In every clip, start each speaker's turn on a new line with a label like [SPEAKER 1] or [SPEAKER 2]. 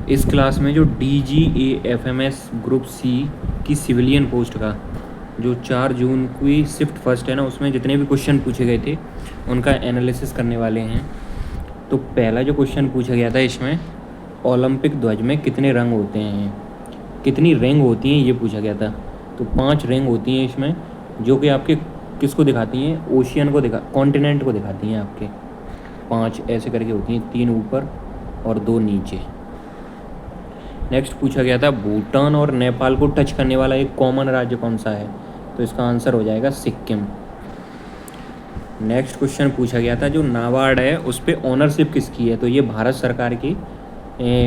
[SPEAKER 1] इस क्लास में जो DGAFMS ग्रुप सी की सिविलियन पोस्ट का जो 4 जून की शिफ्ट फर्स्ट है ना, उसमें जितने भी क्वेश्चन पूछे गए थे उनका एनालिसिस करने वाले हैं। तो पहला जो क्वेश्चन पूछा गया था इसमें, ओलंपिक ध्वज में कितने रंग होते हैं, कितनी रैंक होती हैं, ये पूछा गया था। तो 5 रैंक होती हैं इसमें, जो कि आपके किसको दिखाती हैं, ओशियन को कॉन्टिनेंट को दिखाती हैं आपके। 5 ऐसे करके होती हैं, 3 ऊपर और 2 नीचे। नेक्स्ट पूछा गया था, भूटान और नेपाल को टच करने वाला एक कॉमन राज्य कौन सा है, तो इसका आंसर हो जाएगा सिक्किम। नेक्स्ट क्वेश्चन पूछा गया था, जो नाबार्ड है उस पर ऑनरशिप किसकी है, तो ये भारत सरकार की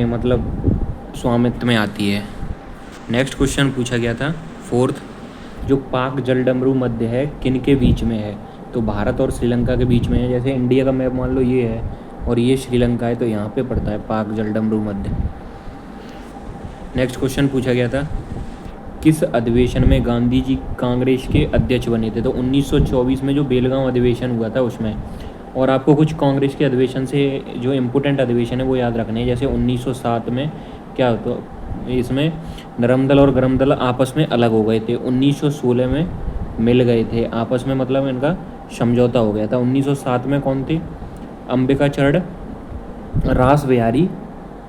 [SPEAKER 1] मतलब स्वामित्व में आती है। नेक्स्ट क्वेश्चन पूछा गया था फोर्थ, जो पाक जलडमरू मध्य है किन के बीच में है, तो भारत और श्रीलंका के बीच में है। जैसे इंडिया का मैप मान लो ये है और ये श्रीलंका है, तो यहाँ पे पड़ता है पाक जलडमरू मध्य। नेक्स्ट क्वेश्चन पूछा गया था, किस अधिवेशन में गांधी जी कांग्रेस के अध्यक्ष बने थे, तो 1924 में जो बेलगांव अधिवेशन हुआ था उसमें। और आपको कुछ कांग्रेस के अधिवेशन से जो इम्पोर्टेंट अधिवेशन है वो याद रखने हैं। जैसे 1907 में क्या होता, इसमें नरम दल और गरम दल आपस में अलग हो गए थे। 1916 में मिल गए थे आपस में, मतलब इनका समझौता हो गया था। 1907 में कौन थे, अंबिकाचरण रास बिहारी,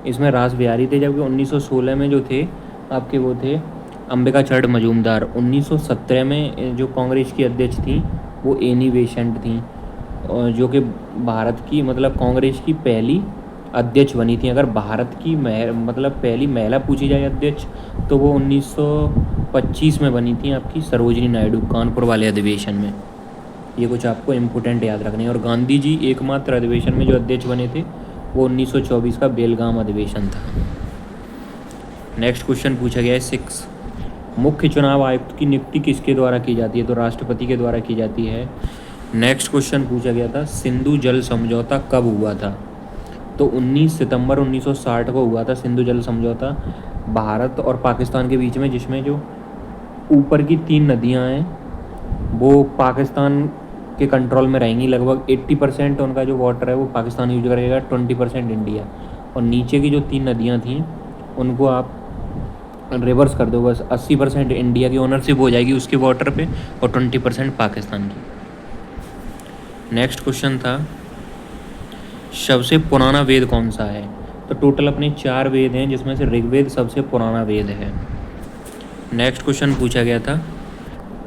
[SPEAKER 1] इसमें रास बिहारी थे। जबकि 1916 में जो थे आपके वो थे अंबिकाचरण मजूमदार। 1917 में जो कांग्रेस की अध्यक्ष थी वो एनी बेसेंट थी, जो कि भारत की मतलब कांग्रेस की पहली अध्यक्ष बनी थी। अगर भारत की मतलब पहली महिला पूछी जाए अध्यक्ष, तो वो 1925 में बनी थी आपकी सरोजिनी नायडू, कानपुर वाले अधिवेशन में। ये कुछ आपको इम्पोर्टेंट याद रखने हैं। और गांधी जी एकमात्र अधिवेशन में जो अध्यक्ष बने थे वो 1924 का बेलगाम अधिवेशन था। नेक्स्ट क्वेश्चन पूछा गया है 6, मुख्य चुनाव आयुक्त की नियुक्ति किसके द्वारा की जाती है, तो राष्ट्रपति के द्वारा की जाती है। नेक्स्ट क्वेश्चन पूछा गया था, सिंधु जल समझौता कब हुआ था, तो 19 सितंबर 1960 को हुआ था सिंधु जल समझौता भारत और पाकिस्तान के बीच में, जिसमें जो ऊपर की 3 नदियां हैं वो पाकिस्तान के कंट्रोल में रहेंगी। लगभग 80% उनका जो वाटर है वो पाकिस्तान यूज करेगा, 20% इंडिया। और नीचे की जो 3 नदियां थीं उनको आप रिवर्स कर दो, बस 80% इंडिया की ओनरशिप हो जाएगी उसके वाटर पे और 20% पाकिस्तान की। नेक्स्ट क्वेश्चन था, सबसे पुराना वेद कौन सा है, तो टोटल अपने 4 वेद हैं जिसमें से ऋग्वेद सबसे पुराना वेद है। नेक्स्ट क्वेश्चन पूछा गया था,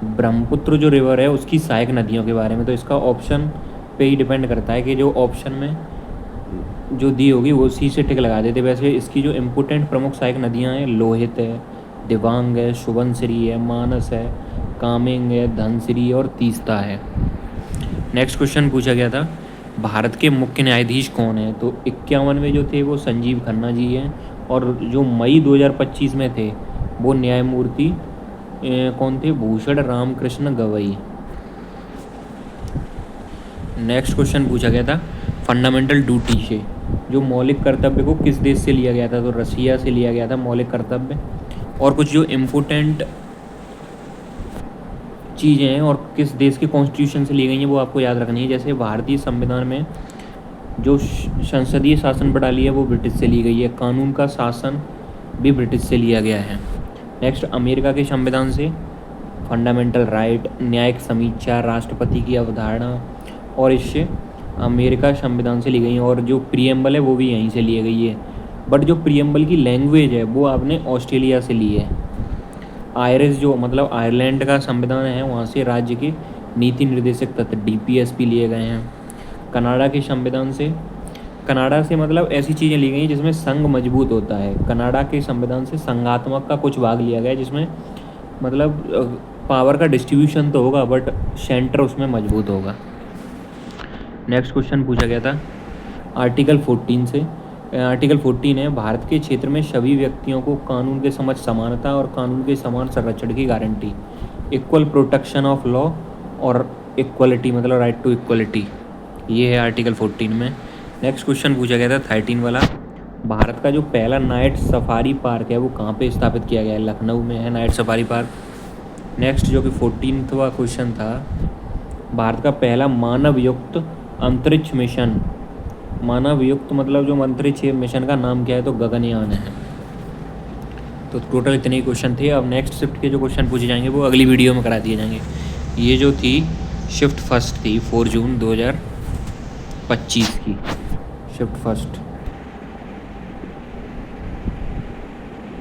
[SPEAKER 1] ब्रह्मपुत्र जो रिवर है उसकी सहायक नदियों के बारे में, तो इसका ऑप्शन पे ही डिपेंड करता है कि जो ऑप्शन में जो दी होगी वो सी से टिक लगा देते। वैसे इसकी जो इम्पोर्टेंट प्रमुख सहायक नदियाँ हैं, लोहित है, दिबांग है, सुबनसिरी है, मानस है, कामेंग है, धनसिरी और तीस्ता है। नेक्स्ट क्वेश्चन पूछा गया था, भारत के मुख्य न्यायाधीश कौन है, तो 51वें जो थे वो संजीव खन्ना जी हैं। और जो मई 2025 में थे वो न्यायमूर्ति कौन थे, भूषण रामकृष्ण गवई। नेक्स्ट क्वेश्चन पूछा गया था, फंडामेंटल ड्यूटी से जो मौलिक कर्तव्य को किस देश से लिया गया था, तो रसिया से लिया गया था मौलिक कर्तव्य। और कुछ जो इम्पोर्टेंट चीज़ें हैं और किस देश के कॉन्स्टिट्यूशन से ली गई हैं वो आपको याद रखनी है। जैसे भारतीय संविधान में जो संसदीय शासन प्रणाली है वो ब्रिटिश से ली गई है, कानून का शासन भी ब्रिटिश से लिया गया है। नेक्स्ट, अमेरिका के संविधान से फंडामेंटल राइट, न्यायिक समीक्षा, राष्ट्रपति की अवधारणा और इससे अमेरिका संविधान से ली गई है। और जो प्रीएम्बल है वो भी यहीं से ली गई है। बट जो प्रीएम्बल की लैंग्वेज है वो आपने ऑस्ट्रेलिया से ली है। आयरिश जो मतलब आयरलैंड का संविधान है वहाँ से राज्य के नीति निर्देशक तत्व DPSP लिए गए हैं। कनाडा के संविधान से, कनाडा से मतलब ऐसी चीज़ें ली गई हैं जिसमें संघ मजबूत होता है। कनाडा के संविधान से संघात्मक का कुछ भाग लिया गया है जिसमें मतलब पावर का डिस्ट्रीब्यूशन तो होगा बट सेंटर उसमें मजबूत होगा। नेक्स्ट क्वेश्चन पूछा गया था आर्टिकल 14 से, आर्टिकल 14 है, भारत के क्षेत्र में सभी व्यक्तियों को कानून के समक्ष समानता और कानून के समान संरक्षण की guarantee, equal protection of law और इक्वलिटी मतलब राइट टू इक्वलिटी, ये है आर्टिकल 14 में। नेक्स्ट क्वेश्चन पूछा गया था 13 वाला, भारत का जो पहला नाइट सफारी पार्क है वो कहाँ पे स्थापित किया गया है, लखनऊ में है नाइट सफारी पार्क। नेक्स्ट जो कि 14वां क्वेश्चन था, भारत का पहला मानव युक्त अंतरिक्ष मिशन मानव युक्त मतलब जो अंतरिक्ष मिशन का नाम क्या है, तो गगनयान है। तो टोटल इतने ही क्वेश्चन थे। अब नेक्स्ट शिफ्ट के जो क्वेश्चन पूछे जाएंगे वो अगली वीडियो में करा दिए जाएंगे। ये जो थी शिफ्ट फर्स्ट थी 4 जून 2025 की शिफ्ट फर्स्ट।